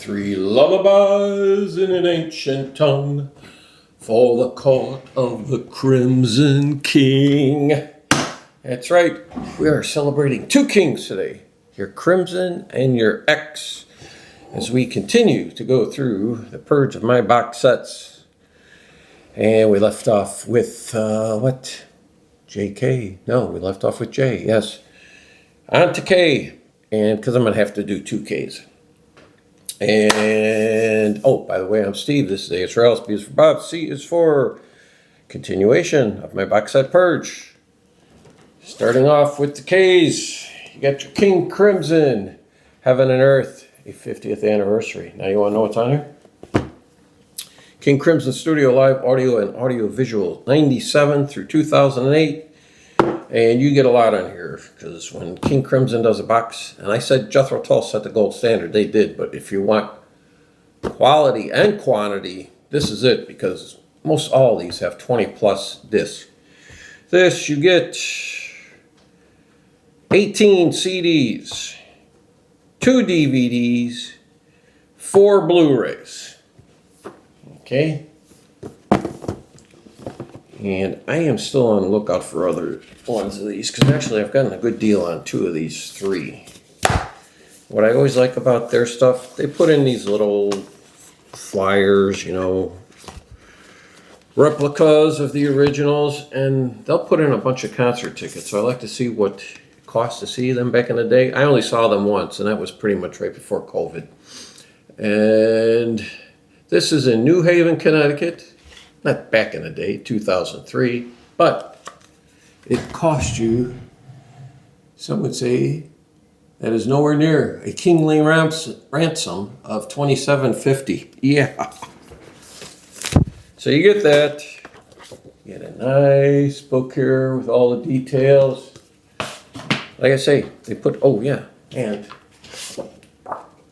3 lullabies in an ancient tongue for the court of the Crimson King. That's right, we are celebrating 2 kings today, your Crimson and your X, as we continue to go through the purge of my box sets. And we left off with, what? JK? No, we left off with J, yes. On to K, and because I'm going to have to do 2 Ks. And, oh, by the way, I'm Steve. This is A is for Alice, B is for Bob, C is for continuation of my box set purge. Starting off with the Ks, you got your King Crimson, Heaven and Earth, a 50th anniversary. Now you want to know what's on here? King Crimson Studio Live Audio and Audio Visual, 97 through 2008. And you get a lot on here, because when King Crimson does a box, and I said Jethro Tull set the gold standard, they did, but if you want quality and quantity, this is it, because most all these have 20 plus discs. This, you get 18 CDs, 2 DVDs, 4 Blu-rays. Okay? And I am still on the lookout for other ones of these, because actually I've gotten a good deal on 2 of these 3. What I always like about their stuff, they put in these little flyers, you know, replicas of the originals, and they'll put in a bunch of concert tickets. So I like to see what it cost to see them back in the day. I only saw them once, and that was pretty much right before COVID. And this is in New Haven, Connecticut. Not back in the day, 2003, but it cost you, some would say, that is nowhere near a kingly ransom of $27.50. Yeah. So you get that. You get a nice book here with all the details. Like I say, they put, oh yeah, and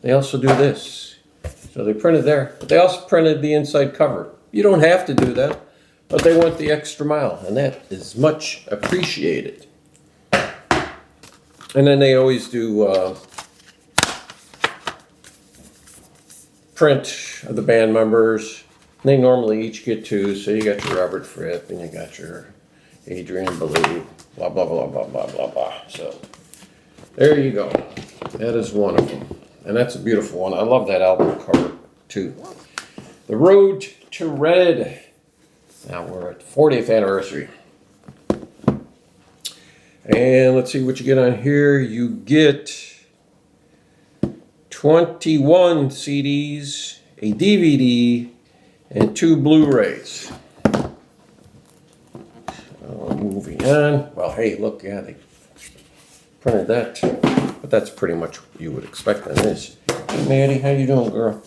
they also do this. So they printed there, but they also printed the inside cover. You don't have to do that, but they went the extra mile, and that is much appreciated. And then they always do print of the band members. They normally each get 2, so you got your Robert Fripp, and you got your Adrian Belew, blah, blah, blah, blah, blah, blah, blah. So there you go. That is one of them. And that's a beautiful one. I love that album cover, too. The Road to Red. Now we're at the 40th anniversary. And let's see what you get on here. You get 21 CDs, a DVD, and 2 Blu-rays. Moving on. Well, hey, look, yeah, they printed that too. But that's pretty much what you would expect on this. Hey, Maddie, how you doing, girl?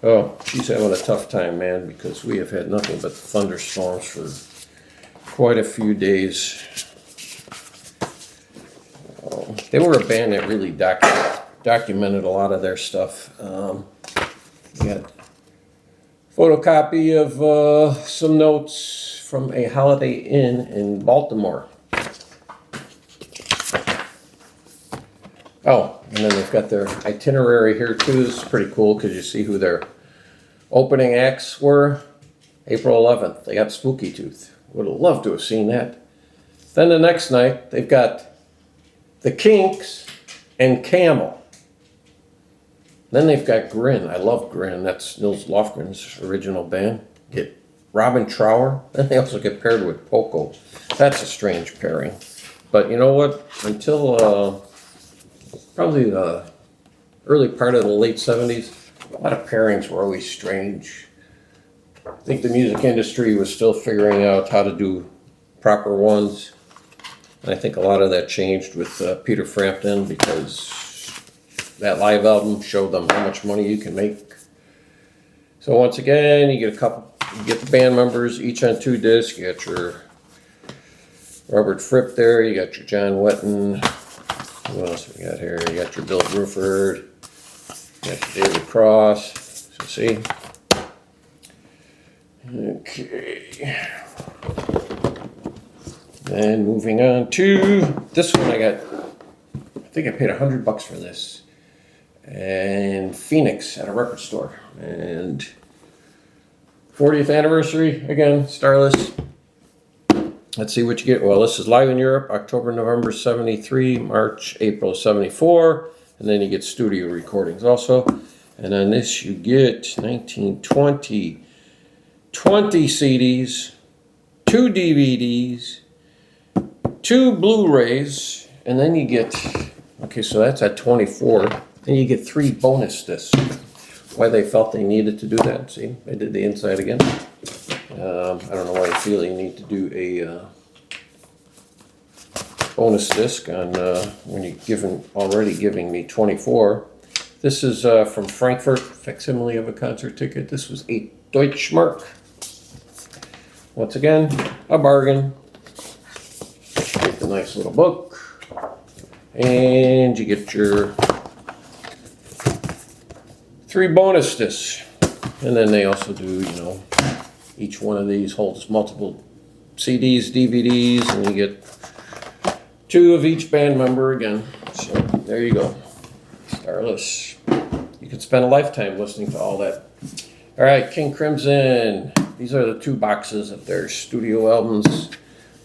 Oh, she's having a tough time, man, because we have had nothing but thunderstorms for quite a few days. They were a band that really documented a lot of their stuff. We got a photocopy of some notes from a Holiday Inn in Baltimore. Oh, and then they've got their itinerary here too. This is pretty cool because you see who their opening acts were. April 11th, they got Spooky Tooth. Would have loved to have seen that. Then the next night, they've got the Kinks and Camel. Then they've got Grin. I love Grin. That's Nils Lofgren's original band. Get Robin Trower. Then they also get paired with Poco. That's a strange pairing. But you know what? Until probably the early part of the late 70s, a lot of pairings were always strange. I think the music industry was still figuring out how to do proper ones. And I think a lot of that changed with Peter Frampton, because that live album showed them how much money you can make. So once again, you get you get the band members each on 2 discs. You got your Robert Fripp there, you got your John Wetton. What else we got here? You got your Bill Bruford, you got your David Cross. So see? Okay. Then moving on to this one, I think I paid $100 for this. and Phoenix at a record store. And 40th anniversary, again, Starless. Let's see what you get. Well, this is live in Europe, October, November 73, March, April 74. And then you get studio recordings also. And on this you get 1920, 20 CDs, 2 DVDs, 2 Blu-rays, and then you get, okay, so that's at 24. Then you get 3 bonus discs. Why they felt they needed to do that. See, they did the inside again. I don't know why you feel you need to do a bonus disc on when you're already giving me 24. This is from Frankfurt, facsimile of a concert ticket. This was 8 Deutschmark. Once again, a bargain. Get the nice little book, and you get your 3 bonus discs. And then they also do, you know, each one of these holds multiple CDs, DVDs, and you get 2 of each band member again. So there you go. Starless. You could spend a lifetime listening to all that. All right, King Crimson. These are the 2 boxes of their studio albums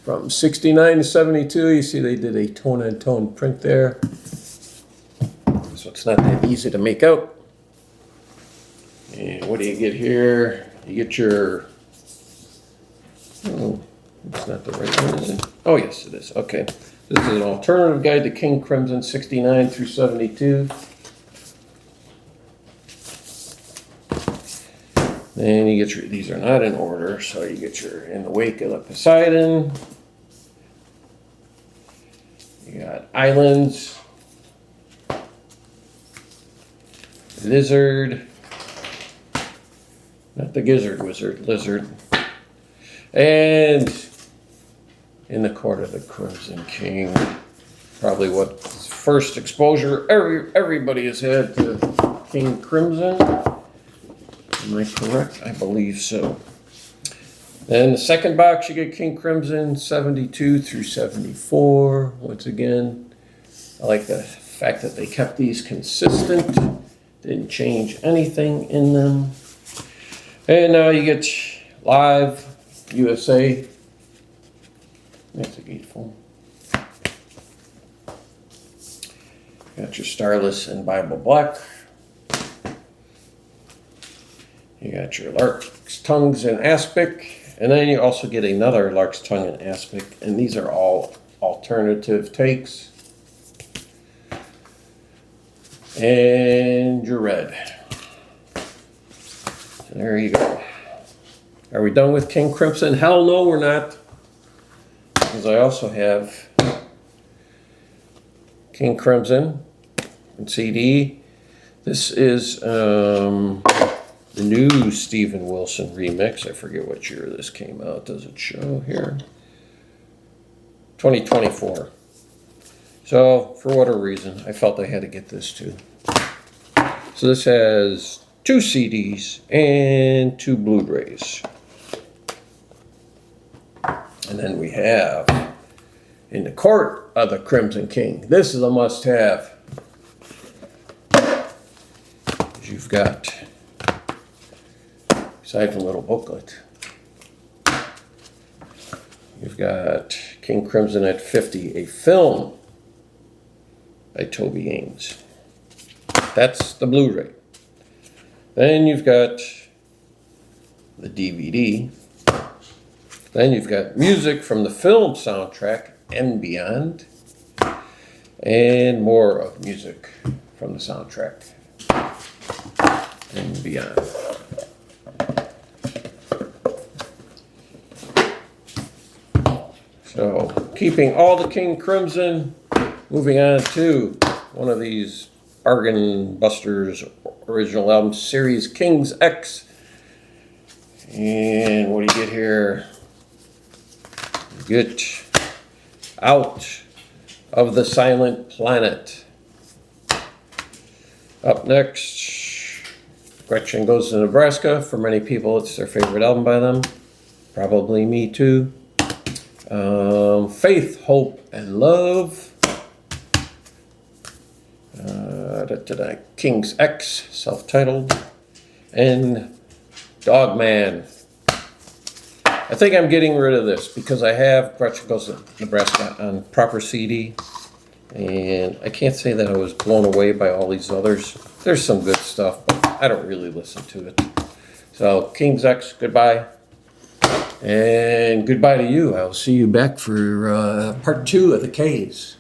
from 69 to 72. You see they did a tone-on-tone print there. So it's not that easy to make out. And what do you get here? You get your, oh, it's not the right one, is it? Oh, yes, it is. Okay. This is an alternative guide to King Crimson 69 through 72. Then you get your, these are not in order, so you get your In the Wake of the Poseidon. You got Islands, Lizard, not the Gizzard Wizard, Lizard, and In the Court of the Crimson King. Probably what first exposure everybody has had to King Crimson. Am I correct? I believe so. Then the second box, you get King Crimson 72 through 74. Once again, I like the fact that they kept these consistent. Didn't change anything in them. And now you get Live USA. That's a gatefold. Got your Starless and Bible Black. You got your Lark's Tongues and Aspic. And then you also get another Lark's Tongue and Aspic. And these are all alternative takes. And your red. So there you go. Are we done with King Crimson? Hell no, we're not. Because I also have King Crimson and CD. This is the new Steven Wilson remix. I forget what year this came out. Does it show here? 2024. So, for whatever reason, I felt I had to get this too. So this has 2 CDs and 2 Blu-rays. And then we have In the Court of the Crimson King. This is a must-have. You've got, aside from a little booklet, you've got King Crimson at 50, a film by Toby Ames. That's the Blu-ray. Then you've got the DVD. Then you've got music from the film soundtrack and beyond. And more of music from the soundtrack and beyond. So, keeping all the King Crimson, moving on to one of these Bargain Busters original album series, King's X. And what do you get here? You get Out of the Silent Planet. Up next, Gretchen Goes to Nebraska. For many people, it's their favorite album by them. Probably me too. Faith, Hope, and Love. Da-da-da-da. King's X, self-titled, and Dogman. I think I'm getting rid of this because I have Gretchen Goes to Nebraska on proper CD, and I can't say that I was blown away by all these others. There's some good stuff, but I don't really listen to it. So, King's X, goodbye. And goodbye to you. I'll see you back for part 2 of the K's.